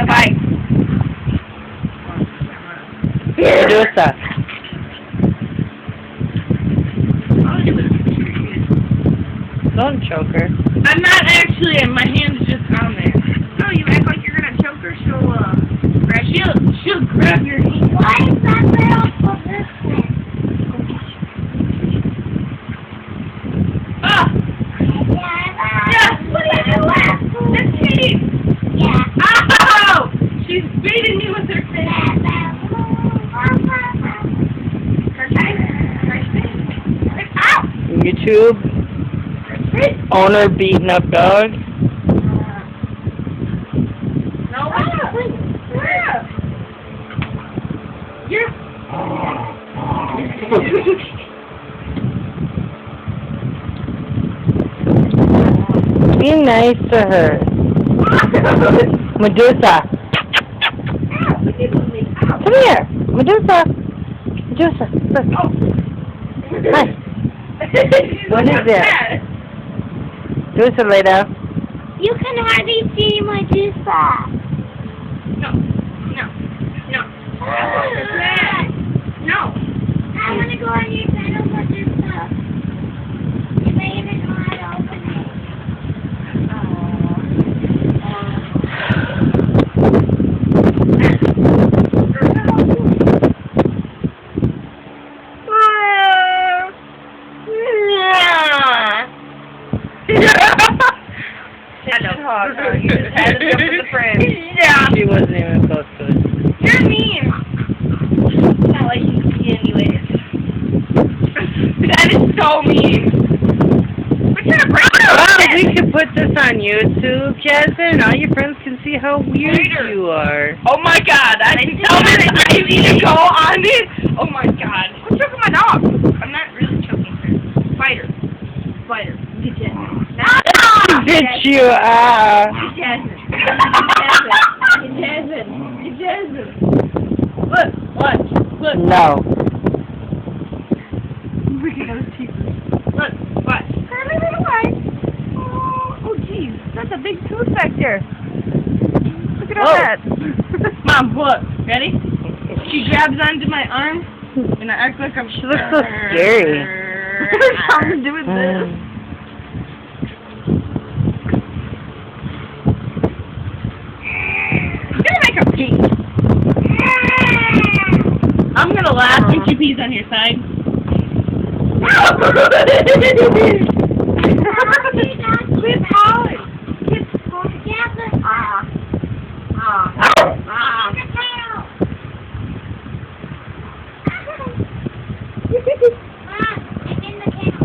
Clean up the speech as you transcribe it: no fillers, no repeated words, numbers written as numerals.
Bye. Medusa. Don't choke her. I'm not actually, and my hand's just on there. No, you act like you're gonna choke her, she'll grab your hand. Why is that barrel so this way? Ah! Yes, what are you doing? It's cheating! Yeah. Ow! She's beating me with her face. Ow! YouTube. Owner beating up dog. No, you're... Be nice to her. Medusa. Come here. Medusa. Medusa. Look. Hi. What is it? Medusa, lay down. You can hardly see Medusa. No. No. I want to go on your channel, Medusa. You may even know how to open it. You just had to jump with the friends. Yeah. She wasn't even close to it. You're mean. Not like you can see anyways. That is so mean. We're trying to break it. Wow, we could put this on YouTube, Jasmine. All your friends can see how weird you are. Oh my god, I can tell this I need to go on it. Oh my god. I'm choking my dog. I'm not really choking her. Spider. Get Jasmine. Bitch, you are. Get Jasmine. Look. No. We can go to teeth. Look, what? Oh, jeez. That's a big tooth back there. Look at all that. Mom, look. Ready? She grabs onto my arm, and I act like I'm... She looks so scary. Something to do with this. I'm gonna make her pee. I'm gonna laugh when she pees on your side. Quit howling. Quit I'm in the kennel.